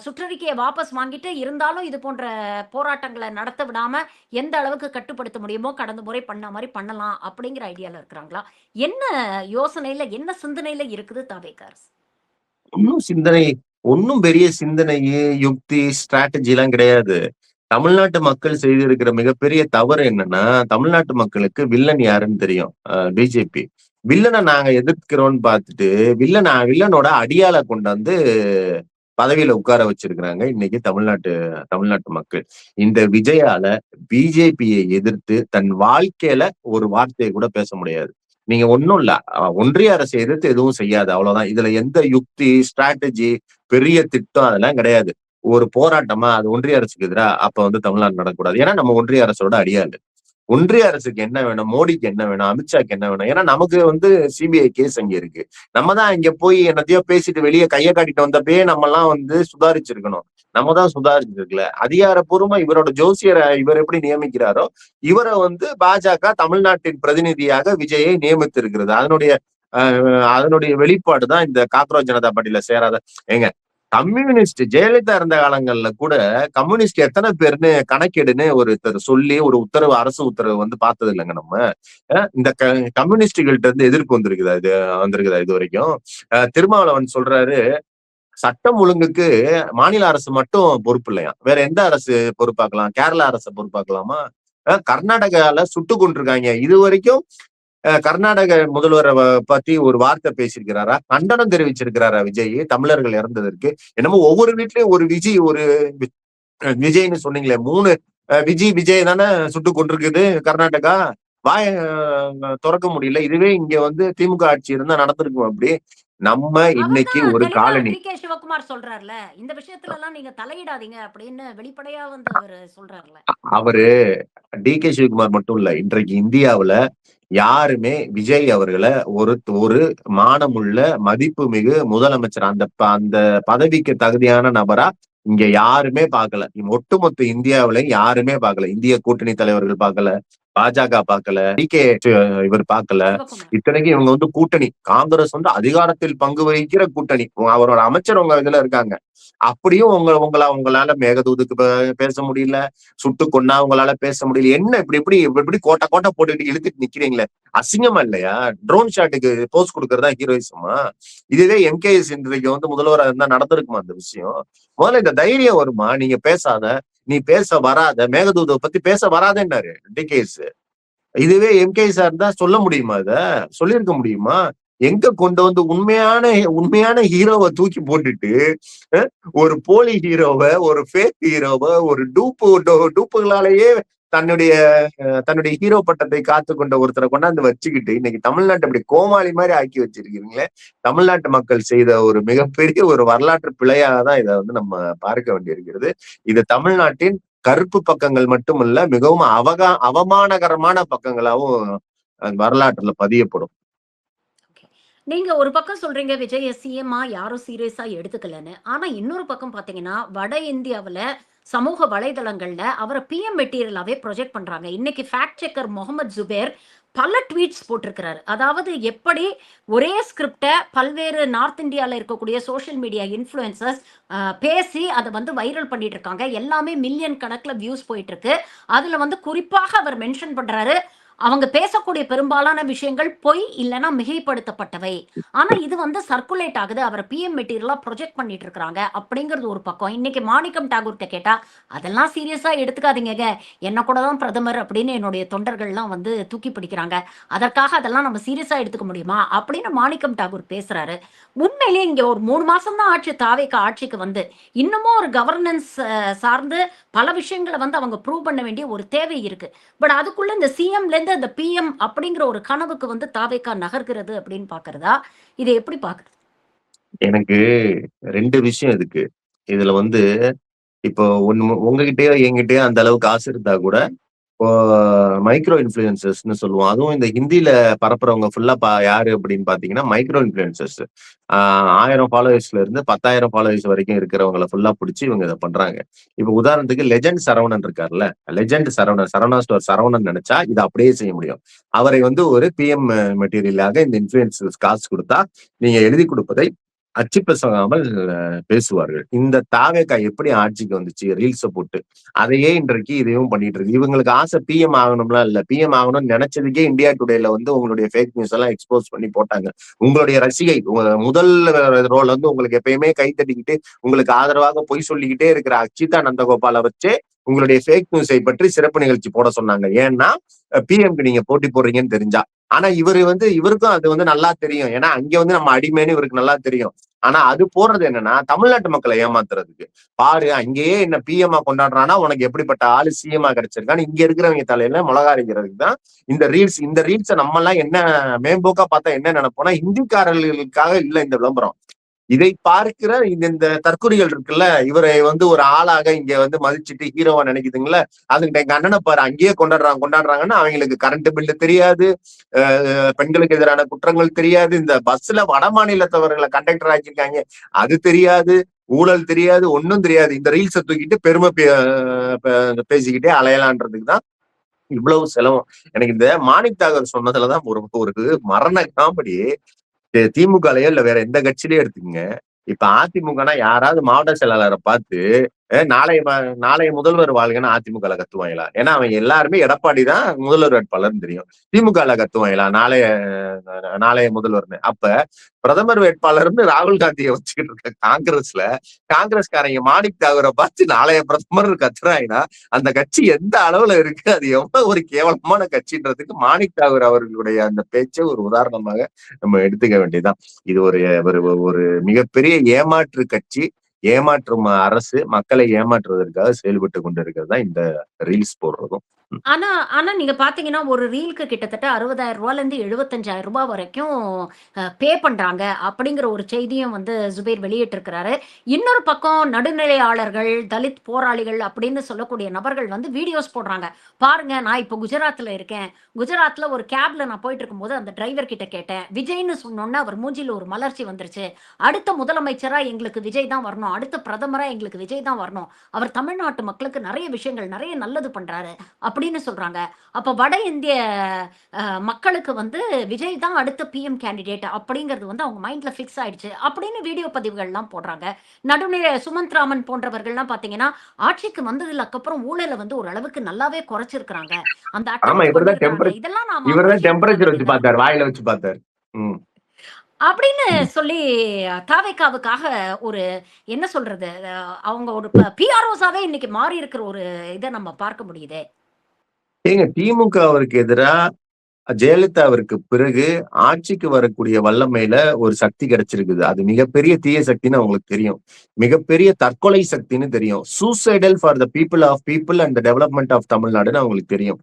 சுற்றறிக்கையை வாபஸ் வாங்கிட்டு இருந்தாலும் இது போன்ற போராட்டங்களை நடத்த விடாம எந்த அளவுக்கு கட்டுப்படுத்த முடியுமோ கடந்த முறை பண்ண மாதிரி பண்ணலாம் அப்படிங்கிற ஐடியால இருக்கிறாங்களா? என்ன யோசனையில, என்ன சிந்தனையில இருக்குது தாவேகா அரசு? ஒன்னும் ஒன்னும் பெரிய சிந்தனை, யுக்தி, ஸ்ட்ராட்டஜி எல்லாம் கிடையாது. தமிழ்நாட்டு மக்கள் செய்திருக்கிற மிகப்பெரிய தவறு என்னன்னா, தமிழ்நாட்டு மக்களுக்கு வில்லன் யாருன்னு தெரியும். பிஜேபி. வில்லனை நாங்க எதிர்க்கிறோம்னு பார்த்துட்டு வில்லனோட அடியாள கொண்டாந்து பதவியில உட்கார வச்சிருக்கிறாங்க இன்னைக்கு தமிழ்நாட்டு மக்கள். இந்த விஜயால பிஜேபியை எதிர்த்து தன் வாழ்க்கையில ஒரு வார்த்தையை கூட பேச முடியாது. நீங்க ஒண்ணும் இல்ல. ஒன்றிய அரசை எதிர்த்து எதுவும் செய்யாது. அவ்வளவுதான். இதுல எந்த யுக்தி, ஸ்ட்ராட்டஜி, பெரிய திட்டம் அதெல்லாம் கிடையாது. ஒரு போராட்டமா அது ஒன்றிய அரசுக்கு எதிரா அப்ப வந்து தமிழ்நாடு நடக்கக்கூடாது. ஏன்னா நம்ம ஒன்றிய அரசோட அடியாளு. ஒன்றிய அரசுக்கு என்ன வேணும்? மோடிக்கு என்ன வேணும்? அமித்ஷாக்கு என்ன வேணும்? ஏன்னா நமக்கு வந்து சிபிஐ கேஸ் அங்க இருக்கு. நம்ம தான் இங்க போய் என்னத்தையோ பேசிட்டு வெளியே கையை காட்டிட்டு வந்தப்பயே நம்ம எல்லாம் வந்து சுதாரிச்சிருக்கணும். நம்ம தான் சுதாரிச்சிருக்கல. அதிகாரப்பூர்வமா இவரோட ஜோசியரை இவர் எப்படி நியமிக்கிறாரோ இவரை வந்து பாஜக தமிழ்நாட்டின் பிரதிநிதியாக விஜயை நியமித்து இருக்கிறது. அதனுடைய வெளிப்பாடு தான் இந்த காக்ரோச் ஜனதா பார்ட்டியில சேராத. ஏங்க கம்யூனிஸ்ட் ஜெயலலிதா இருந்த காலங்கள்ல கூட கம்யூனிஸ்ட் எத்தனை பேர்னு கணக்கெடுன்னு ஒருத்தர் சொல்லி ஒரு அரசு உத்தரவு வந்து பார்த்தது இல்லைங்க நம்ம. இந்த கம்யூனிஸ்டுகள்ட்ட இருந்து எதிர்ப்பு வந்திருக்குதா இது வரைக்கும்? திருமாவளவன் சொல்றாரு சட்டம் ஒழுங்குக்கு மாநில அரசு மட்டும் பொறுப்பு இல்லையா, வேற எந்த அரசு பொறுப்பாக்கலாம்? கேரளா அரசு பொறுப்பாக்கலாமா? கர்நாடகால சுட்டு கொண்டிருக்காங்க. இது வரைக்கும் கர்நாடக முதல்வரை பத்தி ஒரு வார்த்தை பேசியிருக்கிறாரா? கண்டனம் தெரிவிச்சிருக்கிறாரா விஜய் தமிழர்கள் இறந்ததற்கு? என்னமோ ஒவ்வொரு வீட்லயும் ஒரு விஜய் ஒரு விஜய்னு சொன்னீங்களே 3 விஜய் தானே சுட்டு கொண்டிருக்குது கர்நாடகா. வாய திறக்க முடியல. இதுவே இங்க வந்து திமுக ஆட்சி இருந்தா நடந்திருக்கும். அப்படி நம்ம இன்னைக்கு அவர்தான் ஒரு தெளிவா காலனி டி.கே. சிவகுமார் சொல்றார்ல, இந்த விஷயத்துல எல்லாம் நீங்க தலையிடாதீங்க அப்படின்னு வெளிப்படையா வந்து அவரு சொல்றார்ல. அவரு டி.கே. சிவகுமார் மட்டும் இல்ல. இன்றைக்கு இந்தியாவுல யாருமே விஜய் அவர்களை ஒரு ஒரு மானமுள்ள மதிப்புமிகு முதலமைச்சர் அந்த பதவிக்கு தகுதியான நபரா இங்க யாருமே பார்க்கல. ஒட்டுமொத்த இந்தியாவிலையும் யாருமே பார்க்கல. இந்திய கூட்டணி தலைவர்கள் பார்க்கல, பாஜக பார்க்கல, டி.கே. இவர் பார்க்கல. சிவகுமார். இத்தனைக்கும் இவங்க வந்து கூட்டணி காங்கிரஸ் வந்து அதிகாரத்தில் பங்கு வகிக்கிற கூட்டணி. அவரோட அமைச்சர் உங்க இதுல இருக்காங்க. அப்படியும் உங்களால மேகதூதுக்கு பேச முடியல, சுட்டு கொன்னா உங்களால பேச முடியல. என்ன இப்படி கோட்டை கோட்டை போட்டுக்கிட்டு இழுத்துட்டு நிக்கிறீங்களே, அசிங்கமா இல்லையா? ட்ரோன் ஷாட்டுக்கு போஸ்ட் கொடுக்கறதா ஹீரோயிசமா? இதுவே எம்கேஎஸ் இன்றைக்கு வந்து முதல்வராக இருந்தா நடந்திருக்குமா அந்த விஷயம்? முதல்ல இந்த தைரியம் வருமா? நீங்க பேசாத, நீ பேச வராத, மேகதூதை பத்தி பேச வராதேன்னாரு டி.கே.எஸ். இதுவே எம்கேஎஸ் இருந்தா சொல்ல முடியுமா? இத சொல்லியிருக்க முடியுமா? எங்க கொண்டு வந்து உண்மையான ஹீரோவை தூக்கி போட்டுட்டு ஒரு போலி ஹீரோவை, ஒரு ஃபேக் ஹீரோவை, ஒரு டூப்புகளாலேயே தன்னுடைய ஹீரோ பட்டத்தை காத்து கொண்ட ஒருத்தரை கொண்டாந்து வச்சுக்கிட்டு இன்னைக்கு தமிழ்நாட்டை இப்படி கோமாளி மாதிரி ஆக்கி வச்சிருக்கீங்களே. தமிழ்நாட்டு மக்கள் செய்த ஒரு மிகப்பெரிய ஒரு வரலாற்று பிழையாக தான் இதை வந்து நம்ம பார்க்க வேண்டியிருக்கிறது. இது தமிழ்நாட்டின் கருப்பு பக்கங்கள் மட்டுமல்ல, மிகவும் அவமானகரமான பக்கங்களாவும் வரலாற்றுல பதியப்படும். நீங்க ஒரு பக்கம் சொல்றீங்க விஜய சிஎம்மா யாரும் சீரியஸா எடுத்துக்கலன்னு. ஆனா இன்னொரு பக்கம் பாத்தீங்கன்னா, வட இந்தியாவுல சமூக வலைதளங்கள்ல அவர பிஎம் மெட்டீரியலாவே ப்ரொஜெக்ட் பண்றாங்க. இன்னைக்கு ஃபேக்ட் செக்கர் முகமது ஜுபேர் பல ட்வீட்ஸ் போட்டிருக்கிறாரு. அதாவது எப்படி ஒரே ஸ்கிரிப்ட பல்வேறு நார்த் இந்தியால இருக்கக்கூடிய சோஷியல் மீடியா இன்ஃப்ளூயன்சர்ஸ் பேசி அதை வந்து வைரல் பண்ணிட்டு இருக்காங்க. எல்லாமே மில்லியன் கணக்குல வியூஸ் போயிட்டு இருக்கு. அதுல வந்து குறிப்பாக அவர் மென்ஷன் பண்றாரு, அவங்க பேசக்கூடிய பெரும்பாலான விஷயங்கள் பொய் இல்லைன்னா மிகைப்படுத்தப்பட்டவை. ஆனா இது வந்து சர்க்குலேட் ஆகுது. அவரை பிஎம் மெட்டீரியலா ப்ரொஜெக்ட் பண்ணிட்டு இருக்காங்க அப்படிங்கிறது ஒரு பக்கம். இன்னைக்கு மாணிக்கம் டாகூர்கிட்ட கேட்டா அதெல்லாம் சீரியஸா எடுத்துக்காதீங்க, என்ன கூட தான் பிரதமர் அப்படின்னு என்னுடைய தொண்டர்கள்லாம் வந்து தூக்கி பிடிக்கிறாங்க, அதற்காக அதெல்லாம் நம்ம சீரியஸா எடுத்துக்க முடியுமா அப்படின்னு மாணிக்கம் டாகூர் பேசுறாரு. உண்மையிலேயே இங்க ஒரு 3 மாசம் தான் ஆட்சி தாவேக்கா ஆட்சிக்கு வந்து இன்னமும் ஒரு கவர்னன்ஸ் சார்ந்து பல விஷயங்களை வந்து அவங்க ப்ரூவ் பண்ண வேண்டிய ஒரு தேவை இருக்கு. பட் அதுக்குள்ள இந்த சிஎம்ல இருந்து அந்த பிஎம் அப்படிங்கிற ஒரு கனவுக்கு வந்து தாவேக்கா நகர்கிறது அப்படின்னு பாக்குறதா? இதை எப்படி பாக்குறது? எனக்கு 2 விஷயம் இருக்கு. இதுல வந்து இப்போ உங்ககிட்டயோ என்கிட்டயோ அந்த அளவுக்கு காசு இருந்தா கூட இப்போ மைக்ரோ இன்ஃபுளுசர்ஸ்னு சொல்லுவோம். அதுவும் இந்த ஹிந்தியில பரப்புறவங்க ஃபுல்லா யாரு அப்படின்னு பாத்தீங்கன்னா மைக்ரோ இன்ஃபுளுசர்ஸ். 1000 ஃபாலோவர்ஸ்ல இருந்து 10,000 ஃபாலோவர்ஸ் வரைக்கும் இருக்கிறவங்களை ஃபுல்லா பிடிச்சி இவங்க இதை பண்றாங்க. இப்ப உதாரணத்துக்கு லெஜெண்ட் சரவணன் இருக்காருல்ல, லெஜெண்ட் சரவணா ஸ்டோர் சரவணன் நினைச்சா இதை அப்படியே செய்ய முடியும். அவரை வந்து ஒரு பிஎம் மெட்டீரியலாக இந்த இன்ஃபுளுசர்ஸ் காசு கொடுத்தா நீங்க எழுதி கொடுப்பதை அச்சு பேசாமல் பேசுவார்கள். இந்த தாவேக்கா எப்படி ஆட்சிக்கு வந்துச்சு? ரீல்ஸை போட்டு அதையே இன்றைக்கு இதையும் பண்ணிட்டு இருக்கு. இவங்களுக்கு ஆசை பிஎம் ஆகணும்லாம் இல்ல, பிஎம் ஆகணும்னு நினைச்சதுக்கே இந்தியா டுடேல வந்து உங்களுடைய ஃபேக் நியூஸ் எல்லாம் எக்ஸ்போஸ் பண்ணி போட்டாங்க. உங்களுடைய ரசிகை முதல் ரோல் வந்து உங்களுக்கு எப்பயுமே கை தட்டிக்கிட்டு உங்களுக்கு ஆதரவாக பொய் சொல்லிக்கிட்டே இருக்கிற அச்சிதா நந்தகோபாலை வச்சு உங்களுடைய ஃபேக் நியூஸை பற்றி சிறப்பு நிகழ்ச்சி போட சொன்னாங்க. ஏன்னா பிஎம்க்கு நீங்க போட்டி போடுறீங்கன்னு தெரிஞ்சா. ஆனா இவருக்கும் அது வந்து நல்லா தெரியும். ஏன்னா அங்க வந்து நம்ம அடிமைன்னு இவருக்கு நல்லா தெரியும். ஆனா அது போடுறது என்னன்னா தமிழ்நாட்டு மக்களை ஏமாத்துறதுக்கு. பாரு அங்கேயே என்ன பிஎம்ஆ கொண்டாடுறான்னா உனக்கு எப்படிப்பட்ட ஆளு சிஎம்ஆ கிடைச்சிருக்கான்னு இங்க இருக்கிறவங்க தலையில மிளகா அரைக்கிறதுக்கு தான் இந்த ரீல்ஸை நம்ம எல்லாம் என்ன மேம்போக்கா பார்த்தா என்ன நினைப்போம்னா இந்திக்காரர்களுக்காக இல்ல இந்த விளம்பரம். இதை பார்க்கிற இந்த தற்குறிகள் இருக்குல்ல, இவரை வந்து ஒரு ஆளாக இங்க வந்து மதிச்சுட்டு ஹீரோவா நினைக்குதுங்களா, அதுகிட்ட எங்க அண்ணனை பாரு அங்கேயே கொண்டாடுறாங்கன்னா அவங்களுக்கு கரண்ட் பில்லு தெரியாது, பெண்களுக்கு எதிரான குற்றங்கள் தெரியாது, இந்த பஸ்ல வட மாநிலத்தவர்களை கண்டக்டர் ஆக்கியிருக்காங்க அது தெரியாது, ஊழல் தெரியாது, ஒன்னும் தெரியாது. இந்த ரீல்ஸை தூக்கிட்டு பெருமை பேசிக்கிட்டே அலையலான்றதுக்கு தான் இவ்வளவு செலவும். எனக்கு இந்த மாணிக் தாகூர் சொன்னதுலதான் ஒரு மரண காமெடி. திமுகலயோ இல்ல வேற எந்த கட்சியிலயோ எடுத்துக்கங்க. இப்ப அதிமுகனா யாராவது மாவட்ட செயலாளரை பார்த்து நாளைய முதல்வர் வாழ்கன்னு அதிமுக கத்துவாங்களா? ஏன்னா அவன் எல்லாருமே எடப்பாடி தான் முதல்வர் வேட்பாளர்னு தெரியும். திமுக கத்துவாங்களா நாளைய முதல்வர்னு? அப்ப பிரதமர் வேட்பாளர்னு ராகுல் காந்தியை வச்சுக்கிட்டு இருக்க காங்கிரஸ்காரங்க மாணிக் தாகூரை பார்த்து நாளைய பிரதமர் கத்துறாங்கன்னா அந்த கட்சி எந்த அளவுல இருக்கு, அது எவ்வளவு ஒரு கேவலமான கட்சின்றதுக்கு மாணிக் தாகூர் அவர்களுடைய அந்த பேச்சை ஒரு உதாரணமாக நம்ம எடுத்துக்க வேண்டியதுதான். இது ஒரு மிகப்பெரிய ஏமாற்று கட்சி, ஏமாற்றும் அரசு, மக்களை ஏமாற்றுவதற்காக செயல்பட்டு கொண்டிருக்கிறது தான் இந்த ரீல்ஸ் போடுறதும். ஆனா ஆனா நீங்க பார்த்தீங்கன்னா, ஒரு ரீலுக்கு கிட்டத்தட்ட ரூ. 60,000லேருந்து ரூ. 75,000 வரைக்கும் பே பண்றாங்க. அப்படிங்கிற ஒரு செய்தியும் வந்து ஜுபைர் வெளியிட்டிருக்கிறாரு. இன்னொரு பக்கம் நடுநிலையாளர்கள், தலித் போராளிகள் அப்படின்னு சொல்லக்கூடிய நபர்கள் வந்து வீடியோஸ் போடுறாங்க. பாருங்க நான் இப்போ குஜராத்ல இருக்கேன். குஜராத்ல ஒரு கேப்ல நான் போயிட்டு இருக்கும்போது அந்த டிரைவர் கிட்ட கேட்டேன். விஜய்ன்னு சொன்னோனே அவர் மூஞ்சில ஒரு மலர்ச்சி வந்துருச்சு. அடுத்த முதலமைச்சரா எங்களுக்கு விஜய் தான் வரணும். அடுத்த பிரதமரா எங்களுக்கு விஜய் தான் வரணும். அவர் தமிழ்நாட்டு மக்களுக்கு நெறைய விஷயங்கள், நெறைய நல்லது பண்றாரு. அப்படின்னு சொல்றாங்க. அப்ப வட இந்திய மக்களுக்கு வந்து விஜய் தான் அடுத்த பிஎம் கேண்டிடேட் அப்படிங்கிறது வந்து அவங்க மைண்ட்ல ஃபிக்ஸ் ஆயிடுச்சு அப்படின்னு வீடியோ பதிவுகள்லாம் போடுறாங்க. நடுநிலை சுமந்த் ராமன் போன்றவர்கள்லாம் பார்த்தீங்கன்னா, ஆட்சிக்கு வந்ததுக்கு அப்புறம் ஊழல வந்து ஓரளவுக்கு நல்லாவே குறைச்சிருக்கிறாங்க. அந்த ஆமா, அட்டவணை கொண்டு வராங்க. இதெல்லாம் நாம அப்ரிஷியேட் பண்ண டெம்பரேச்சர் வச்சு வேண்டியதா இருக்கு. பார்த்தாரு, வாயில வச்சு பார்த்தாரு. அப்படின்னு சொல்லி தாவேக்காவுக்காக ஒரு என்ன சொல்றது? அவங்க ஒரு பிஆர்ஓஸாவே இன்னைக்கு மாறி இருக்கிற ஒரு இத நம்ம பார்க்க முடியுதே. ஏங்க, திமுக அவருக்கு எதிரா ஜெயலலிதாவிற்கு பிறகு ஆட்சிக்கு வரக்கூடிய வல்லமையில ஒரு சக்தி கிடைச்சிருக்குது. அது மிகப்பெரிய தீய சக்தின்னு அவங்களுக்கு தெரியும். மிகப்பெரிய தற்கொலை சக்தின்னு தெரியும். Suicidal for the people of people and development of தமிழ்நாடுன்னு அவங்களுக்கு தெரியும்.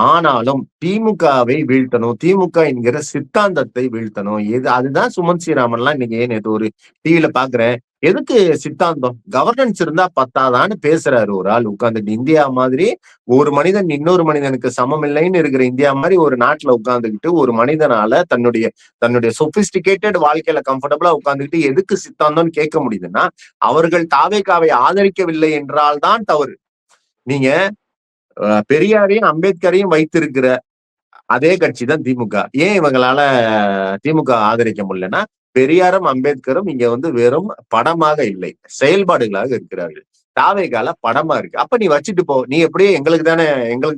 ஆனாலும் திமுகவை வீழ்த்தணும், திமுக என்கிற சித்தாந்தத்தை வீழ்த்தணும். அதுதான் சுமந்த் ஸ்ரீராமன்லாம் இன்னைக்கு நேற்று ஒரு டிவில பாக்குறேன். எதுக்கு சித்தாந்தம்? கவர்னன்ஸ் இருந்தா பத்தாதான்னு பேசுறாரு ஒரு ஆள் உட்கார்ந்துட்டு. இந்தியா மாதிரி ஒரு மனிதன் இன்னொரு மனிதனுக்கு சமம் இல்லைன்னு இருக்கிற இந்தியா மாதிரி ஒரு நாட்டுல உட்கார்ந்துக்கிட்டு ஒரு மனிதனால தன்னுடைய சொபிஸ்டிகேட்டட் வாழ்க்கையில கம்ஃபர்டபுளா உட்கார்ந்துக்கிட்டு எதுக்கு சித்தாந்தம்னு கேட்க முடியுதுன்னா, அவர்கள் தாவேகாவை ஆதரிக்கவில்லை என்றால் தான் தவறு. நீங்க பெரியாரையும் அம்பேத்கரையும் வைத்திருக்கிற அதே கட்சி தான் திமுக. ஏன் இவங்களால திமுக ஆதரிக்க முடியலன்னா, பெரியாரும் அம்பேத்கரும் இங்க வந்து வெறும் படமாக இல்லை, செயல்பாடுகளாக இருக்கிறார்கள். தாவேகால படமா இருக்கு. அப்ப நீ வச்சுட்டு போ. நீ எப்படியே எங்களுக்கு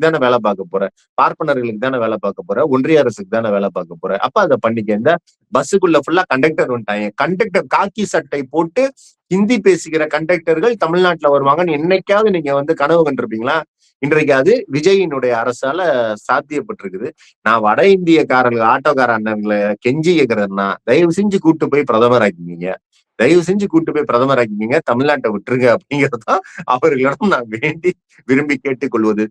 தானே வேலை பார்க்க போற, பார்ப்பனர்களுக்கு தானே வேலை பார்க்க போற, ஒன்றிய அரசுக்கு தானே வேலை பார்க்க போற. அப்ப அதை பண்ணிக்க. இந்த பஸ்ஸுக்குள்ள ஃபுல்லா கண்டக்டர் வந்துட்டாங்க. கண்டக்டர் காக்கி சட்டை போட்டு ஹிந்தி பேசுகிற கண்டக்டர்கள் தமிழ்நாட்டுல வருவாங்கன்னு என்னைக்காவது நீங்க வந்து கனவு கண்டிருப்பீங்களா? இன்றைக்கு அது விஜயினுடைய அரசால சாத்தியப்பட்டிருக்குது. நான் வட இந்தியக்காரர்கள் ஆட்டோக்கார அண்ணன்களை கெஞ்சி கேட்கறதுன்னா, தயவு செஞ்சு கூட்டு போய் பிரதமர் ஆக்கிங்க, தயவு செஞ்சு கூட்டு போய் பிரதமர் ஆக்கிங்க, தமிழ்நாட்டை விட்டுருங்க அப்படிங்கிறதுதான் அவர்களிடம் நான் விரும்பி கேட்டுக்கொள்வது.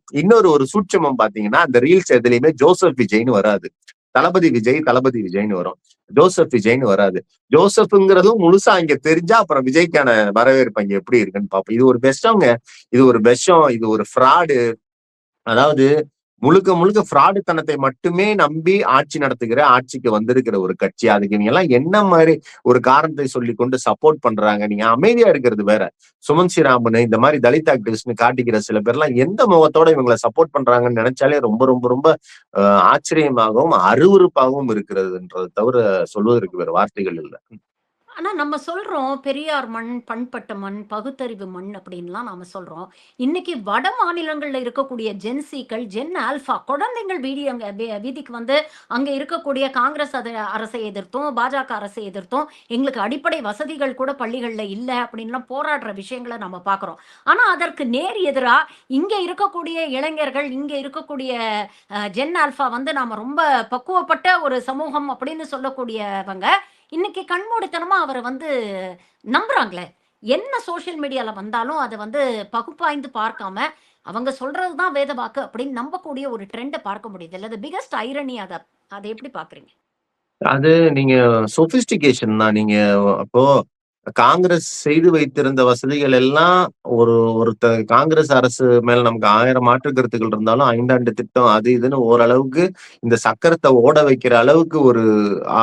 ஒரு சூட்சமம் பாத்தீங்கன்னா, அந்த ரீல்ஸ் எதுலையுமே ஜோசப் விஜய்னு வராது. தளபதி விஜய்னு வரும். ஜோசப் விஜய்னு வராது. ஜோசப்ங்கிறதும் முழுசா இங்க தெரிஞ்சா அப்புறம் விஜய்க்கான வரவேற்பு அங்க எப்படி இருக்குன்னு பார்ப்போம். இது ஒரு பெஸ்டவங்க, இது ஒரு விஷம், இது ஒரு ஃப்ராடு. அதாவது முழுக்க ஃப்ராடுத்தனத்தை மட்டுமே நம்பி ஆட்சி நடத்துகிற, ஆட்சிக்கு வந்திருக்கிற ஒரு கட்சி. அதுக்கு நீங்க எல்லாம் என்ன மாதிரி ஒரு காரணத்தை சொல்லி கொண்டு சப்போர்ட் பண்றாங்க? நீங்க அமைதியா இருக்கிறது வேற. சுமந்த் ஸ்ரீராமன் இந்த மாதிரி தலித் ஆக்டிவிஸ்ட்னு காட்டிக்கிற சில பேர்லாம் எந்த முகத்தோட இவங்களை சப்போர்ட் பண்றாங்கன்னு நினைச்சாலே ரொம்ப ரொம்ப ரொம்ப ஆச்சரியமாகவும் அருவருப்பாகவும் இருக்கிறதுன்றதை தவிர சொல்வதற்கு வேற வார்த்தைகள் இல்லை. ஆனா நம்ம சொல்றோம் பெரியார் மண், பண்பட்ட மண், பகுத்தறிவு மண் அப்படின்லாம் நாம சொல்றோம். இன்னைக்கு வட மாநிலங்கள்ல இருக்கக்கூடிய ஜென்சிக்கள், ஜென் ஆல்பா குழந்தைகள் வீதிக்கு வந்து அங்க இருக்கக்கூடிய காங்கிரஸ் அரசை எதிர்த்தும், பாஜக அரசை எதிர்த்தும் எங்களுக்கு அடிப்படை வசதிகள் கூட பள்ளிகள்ல இல்ல அப்படின்லாம் போராடுற விஷயங்களை நம்ம பார்க்கிறோம். ஆனா அதற்கு நேர் எதிரா இங்க இருக்கக்கூடிய இளைஞர்கள், இங்க இருக்கக்கூடிய ஜென் ஆல்பா வந்து நாம ரொம்ப பக்குவப்பட்ட ஒரு சமூகம் அப்படின்னு சொல்லக்கூடியவங்க இன்னைக்கு கண்மூடித்தனமா அவரை வந்து நம்புறாங்களே. என்ன சோசியல் மீடியால வந்தாலும் அதை வந்து பகுப்பாய்ந்து பார்க்காம அவங்க சொல்றதுதான் வேத வாக்கு அப்படின்னு நம்பக்கூடிய ஒரு ட்ரெண்டை பார்க்க முடியுது இல்ல? Biggest irony. அதை எப்படி பாக்குறீங்க? அது நீங்க சொபிஸ்டிகேஷன் தான். நீங்க அப்போ காங்கிரஸ் செய்து வைத்திருந்த வசதிகள் எல்லாம் காங்கிரஸ் அரசு மேல நமக்கு 1000 மாற்று கருத்துக்கள் இருந்தாலும் 5 ஆண்டு திட்டம் அது இதுன்னு ஓரளவுக்கு இந்த சக்கரத்தை ஓட வைக்கிற அளவுக்கு ஒரு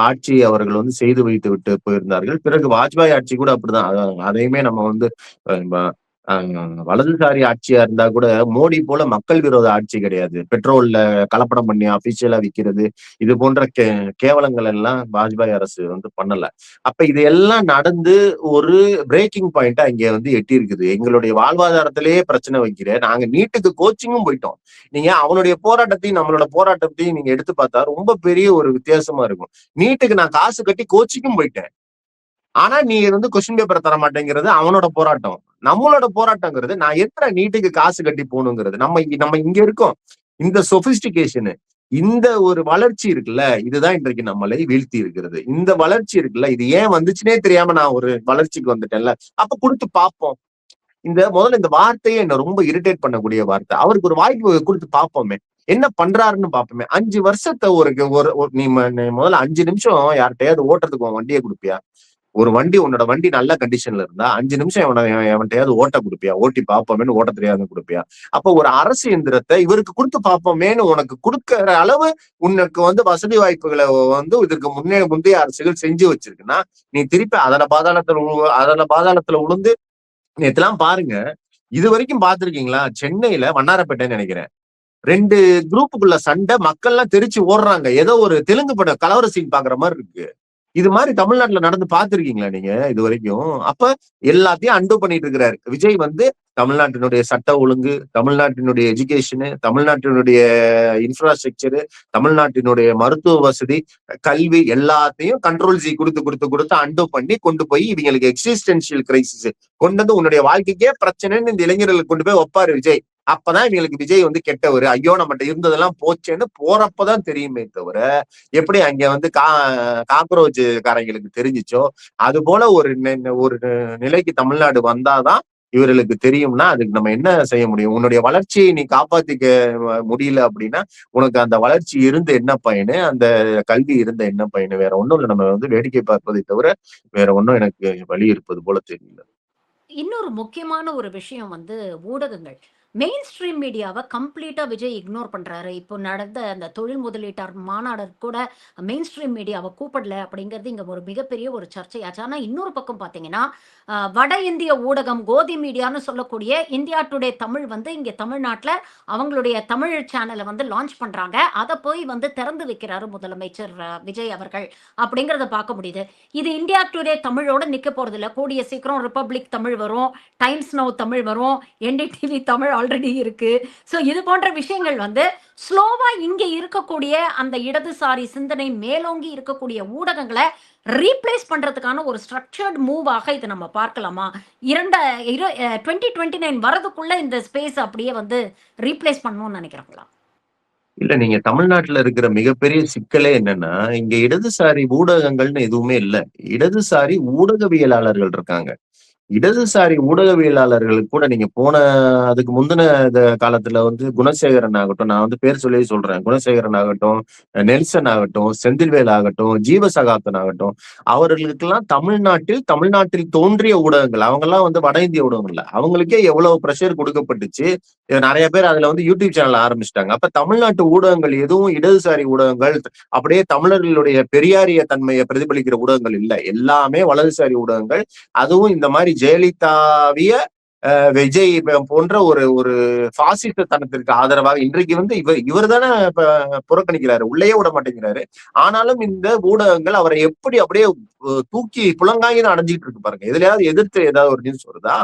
ஆட்சி அவர்கள் வந்து செய்து வைத்து விட்டு போயிருந்தார்கள். பிறகு வாஜ்பாய் ஆட்சி கூட அப்படிதான். அதையுமே நம்ம வந்து வலதுசாரி ஆட்சியா இருந்தா கூட மோடி போல மக்கள் விரோத ஆட்சி கிடையாது. பெட்ரோல்ல கலப்படம் பண்ணி அபிஷியலா விக்கிறது, இது போன்ற கேவலங்கள் எல்லாம் வாஜ்பாய் அரசு வந்து பண்ணல. அப்ப இது எல்லாம் நடந்து ஒரு பிரேக்கிங் பாயிண்ட் அங்க வந்து எட்டி இருக்குது. எங்களுடைய வாழ்வாதாரத்திலேயே பிரச்சனை வைக்கிற நாங்க நீட்டுக்கு கோச்சிங்கும் போயிட்டோம். நீங்க அவனுடைய போராட்டத்தையும் நம்மளோட போராட்டத்தையும் நீங்க எடுத்து பார்த்தா ரொம்ப பெரிய ஒரு வித்தியாசமா இருக்கும். நீட்டுக்கு நான் காசு கட்டி கோச்சிங்கும் போயிட்டேன். ஆனா நீ வந்து கொஸ்டின் பேப்பர் தர மாட்டேங்கிறது அவனோட போராட்டம். நம்மளோட போராட்டங்கிறது நான் எத்தனை நீட்டுக்கு காசு கட்டி போகணுங்கிறது. நம்ம இங்க இருக்கோம். இந்த சொபிஸ்டிகேஷனு, இந்த ஒரு வளர்ச்சி இருக்குல்ல, இதுதான் இன்றைக்கு நம்மளை வீழ்த்தி இருக்கிறது. இந்த வளர்ச்சி இருக்குல்ல, இது ஏன் வந்துச்சுன்னே தெரியாம நான் ஒரு வளர்ச்சிக்கு வந்துட்டேன்ல. அப்ப கொடுத்து பார்ப்போம். முதல்ல இந்த வார்த்தையே என்ன ரொம்ப இரிட்டேட் பண்ணக்கூடிய வார்த்தை. அவருக்கு ஒரு வாய்ப்பு கொடுத்து பார்ப்போமே, என்ன பண்றாருன்னு பார்ப்போமே. 5 வருஷத்தை நீ முதல்ல 5 நிமிஷம் யார்கிட்டயாவது ஓட்டுறதுக்கு உன் வண்டியை கொடுப்பியா? ஒரு வண்டி, உன்னோட வண்டி நல்ல கண்டிஷன்ல இருந்தா 5 நிமிஷம் எவன்கிட்டயாவது ஓட்ட கொடுப்பியா? ஓட்டி பார்ப்போமேன்னு ஓட்ட தெரியாத கொடுப்பியா? அப்ப ஒரு அரசு எந்திரத்தை இவருக்கு கொடுத்து பார்ப்போமேன்னு உனக்கு கொடுக்கிற அளவு உனக்கு வந்து வசதி வாய்ப்புகளை வந்து இதற்கு முந்தைய அரசுகள் செஞ்சு வச்சிருக்குன்னா, நீ திருப்பி அதன பாதாளத்துல உளுந்து நேத்துலாம் பாருங்க. இது வரைக்கும் பார்த்திருக்கீங்களா? சென்னையில வண்ணாரப்பேட்டைன்னு நினைக்கிறேன். 2 குரூப்புக்குள்ள சண்டை, மக்கள் எல்லாம் தெரிச்சு ஓடுறாங்க. ஏதோ ஒரு தெலுங்கு படம் கலவர சீன் பாக்குற மாதிரி இருக்கு. இது மாதிரி தமிழ்நாட்டுல நடந்து பார்த்திருக்கீங்களா நீங்க இது வரைக்கும்? அப்ப எல்லாத்தையும் அண்டோ பண்ணிட்டு இருக்கிறாரு விஜய். வந்து தமிழ்நாட்டினுடைய சட்ட ஒழுங்கு, தமிழ்நாட்டினுடைய எஜுகேஷனு, தமிழ்நாட்டினுடைய இன்ஃப்ராஸ்ட்ரக்சரு, தமிழ்நாட்டினுடைய மருத்துவ வசதி, கல்வி எல்லாத்தையும் கண்ட்ரோல் ஜி கொடுத்து அண்டோ பண்ணி கொண்டு போய் இவங்களுக்கு எக்ஸிஸ்டென்சியல் கிரைசிஸ் கொண்டு வந்து உன்னுடைய வாழ்க்கைக்கே பிரச்சனைன்னு இந்த இளைஞர்களுக்கு கொண்டு போய் வைப்பாரு விஜய். அப்பதான் இவங்களுக்கு விஜய் வந்து கெட்டவர், ஐயோ நம்மகிட்ட இருந்ததெல்லாம் போச்சேன்னு போறப்பதான் தெரியுமே தவிர, எப்படி அங்க வந்து காக்ரோச் காரங்களுக்கு தெரிஞ்சிச்சோ அது போல ஒரு நிலைக்கு தமிழ்நாடு வந்தாதான் இவர்களுக்கு தெரியும்னா, அதுக்கு நம்ம என்ன செய்ய முடியும்? உன்னுடைய வளர்ச்சியை நீ காப்பாத்திக்க முடியல அப்படின்னா உனக்கு அந்த வளர்ச்சி இருந்து என்ன பயனு? அந்த கல்வி இருந்த என்ன பயனு? வேற ஒண்ணும் இல்லை. நம்ம வந்து வேடிக்கை பார்ப்பதை தவிர வேற ஒண்ணும் எனக்கு வழி இருப்பது போல தெரியல. இன்னொரு முக்கியமான ஒரு விஷயம் வந்து ஊடகங்கள். மெயின் ஸ்ட்ரீம் மீடியாவ கம்ப்ளீட்டா விஜய் இக்னோர் பண்றாரு. இப்போ நடந்த அந்த தொழில் முதலீட்டாளர் மாநாடு கூட மெயின் ஸ்ட்ரீம் மீடியாவ கூப்பிடல அப்படிங்கிறது இங்க ஒரு மிகப்பெரிய ஒரு சர்ச்சையாச்சு. ஆனா இன்னொரு பக்கம் பார்த்தீங்கன்னா, வட இந்திய ஊடகம் கோதி மீடியான்னு சொல்லக்கூடிய இந்தியா டுடே தமிழ் வந்து இங்க தமிழ்நாட்டுல அவங்களுடைய தமிழ் சேனலை வந்து லான்ச் பண்றாங்க. அதை போய் வந்து திறந்து வைக்கிறாரு முதலமைச்சர் விஜய் அவர்கள் அப்படிங்கிறத பார்க்க முடியுது. இது இந்தியா டுடே தமிழோட நிக்க போறது இல்ல. கூடிய சீக்கிரம் ரிப்பப்ளிக் தமிழ் வரும், டைம்ஸ் நவ் தமிழ் வரும், என்டிடிவி தமிழ் ஆல்ரெடி இருக்கு. சோ இது போன்ற விஷயங்கள் வந்து ஸ்லோவா இங்க இருக்கக்கூடிய அந்த இடதுசாரி சிந்தனை மேலோங்கி இருக்கக்கூடிய ஊடகங்களை ரீப்ளேஸ் பண்றதுக்கான ஒரு ஸ்ட்ரக்சர்ட் மூவாக இதை நம்ம பார்க்கலாமா? 2029 வரதுக்குள்ள இந்த ஸ்பேஸ் அப்படியே வந்து ரீப்ளேஸ் பண்ணணும்னு நினைக்கிறீங்களா? இல்ல, நீங்க தமிழ்நாட்டுல இருக்கிற மிகப்பெரிய சிக்கலே என்னன்னா, இங்க இடதுசாரி ஊடகங்கள்னு எதுவுமே இல்ல. இடதுசாரி ஊடகவியலாளர்கள் இருக்காங்க. இடதுசாரி ஊடகவியலாளர்களுக்கு கூட நீங்க அதுக்கு முந்தின காலத்துல வந்து குணசேகரன் ஆகட்டும், நான் வந்து பேர் சொல்லி சொல்றேன், குணசேகரன் ஆகட்டும், நெல்சன் ஆகட்டும், செந்தில்வேல் ஆகட்டும், ஜீவசகாப்தன் ஆகட்டும், அவர்களுக்கெல்லாம் தமிழ்நாட்டில் தோன்றிய ஊடகங்கள், அவங்க எல்லாம் வந்து வட இந்திய ஊடகங்கள் இல்ல, அவங்களுக்கே எவ்வளவு பிரஷர் கொடுக்கப்பட்டுச்சு. நிறைய பேர் அதுல வந்து யூடியூப் சேனல் ஆரம்பிச்சிட்டாங்க. அப்ப தமிழ்நாட்டு ஊடகங்கள் எதுவும் இடதுசாரி ஊடகங்கள், அப்படியே தமிழர்களுடைய பெரியாரிய தன்மையை பிரதிபலிக்கிற ஊடகங்கள் இல்ல. எல்லாமே வலதுசாரி ஊடகங்கள். அதுவும் இந்த மாதிரி ஜெயலலிதாவிய விஜய் போன்ற ஒரு பாசிசத்தனத்திற்கு ஆதரவாக இன்றைக்கு வந்து இவர் தானே புறக்கணிக்கிறாரு, உள்ளேயே விட மாட்டேங்கிறாரு. ஆனாலும் இந்த ஊடகங்கள் அவரை எப்படி அப்படியே தூக்கி புலங்காயின்னு அடைஞ்சிட்டு இருக்கு பாருங்க. எதுலயாவது எதிர்த்து ஏதாவது ஒரு நியூஸ் வருதா?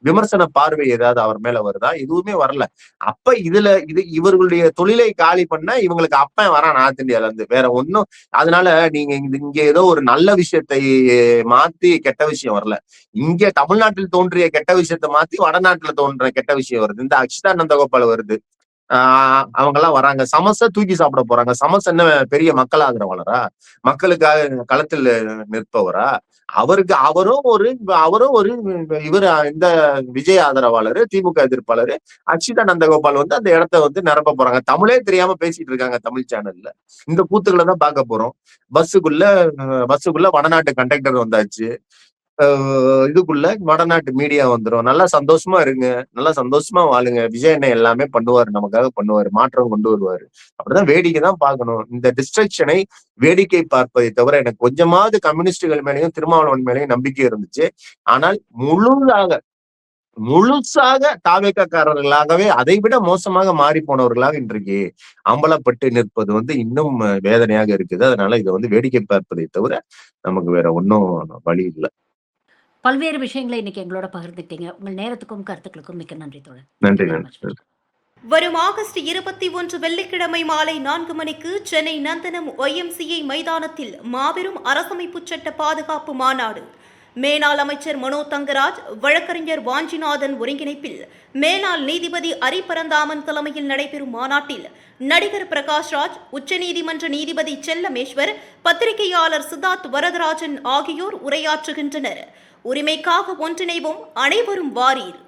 விமர்சன பார்வை ஏதாவது அவர் மேல வருதா? எதுவுமே வரல. அப்ப இவர்களுடைய தொழிலை காலி பண்ண இவங்களுக்கு அப்பன் வரான் நார்த் இந்தியால இருந்து, வேற ஒன்னும். அதனால நீங்க இங்க ஏதோ ஒரு நல்ல விஷயத்தை மாத்தி கெட்ட விஷயம் வரல. இங்க தமிழ்நாட்டில் தோன்றிய கெட்ட விஷயத்தை மாத்தி வடநாட்டுல தோன்ற கெட்ட விஷயம் வருது. இந்த அக்ஷிதா நந்தகோபால் வருது, அவங்க எல்லாம் வராங்க, சமச தூக்கி சாப்பிட போறாங்க. சமஸ் என்ன பெரிய மக்கள் ஆதரவாளரா? மக்களுக்காக களத்தில் நிற்பவரா? அவரும் ஒரு இவர் இந்த விஜய் ஆதரவாளர், திமுக எதிர்ப்பாளர் அக்ஷிதா நந்தகோபால் வந்து அந்த இடத்த வந்து நிரப்ப போறாங்க. தமிழே தெரியாம பேசிட்டு இருக்காங்க தமிழ் சேனல்ல. இந்த கூத்துக்களை தான் பார்க்க போறோம். பஸ்ஸுக்குள்ள வடநாட்டு கண்டக்டர் வந்தாச்சு, இதுக்குள்ள வடநாட்டு மீடியா வந்துடும். நல்லா சந்தோஷமா இருங்க, நல்லா சந்தோஷமா வாழுங்க. விஜய் என்ன எல்லாமே பண்ணுவாரு, நமக்காக பண்ணுவாரு, மாற்றம் கொண்டு வருவாரு. அப்படிதான் வேடிக்கை தான் பார்க்கணும். இந்த டிஸ்ட்ரக்ஷனை வேடிக்கை பார்ப்பதை தவிர எனக்கு கொஞ்சமாவது கம்யூனிஸ்டுகள் மேலேயும் திருமாவளவன் மேலேயும் நம்பிக்கை இருந்துச்சு. ஆனால் முழுசாக தாவேக்காரர்களாகவே அதை விட மோசமாக மாறி போனவர்களாக இன்றைக்கு அம்பலப்பட்டு நிற்பது இன்னும் வேதனையாக இருக்குது. அதனால இதை வேடிக்கை பார்ப்பதை தவிர நமக்கு வேற ஒன்னும் வழி இல்லை. பல்வேறு விஷயங்களை இன்னைக்கு எங்களோட பகிர்ந்துட்டீங்க. உங்கள் நேரத்துக்கும் கருத்துக்களுக்கும் மிக்க நன்றி தோழர். நன்றி நன்றி. வரும் ஆகஸ்ட் 21 வெள்ளிக்கிழமை மாலை 4 மணிக்கு சென்னை நந்தனம் YMCA மைதானத்தில் மாபெரும் அரசமைப்பு சட்ட பாதுகாப்பு மாநாடு. மேனாள் அமைச்சர் மனோ தங்கராஜ், வழக்கறிஞர் வாஞ்சிநாதன் ஒருங்கிணைப்பில் மேனாள் நீதிபதி அரிபரந்தாமன் தலைமையில் நடைபெறும் மாநாட்டில் நடிகர் பிரகாஷ்ராஜ், உச்சநீதிமன்ற நீதிபதி செல்லமேஸ்வர், பத்திரிகையாளர் சித்தார்த் வரதராஜன் ஆகியோர் உரையாற்றுகின்றனர். உரிமைக்காக ஒன்றிணைவோம், அனைவரும் வாரீர்.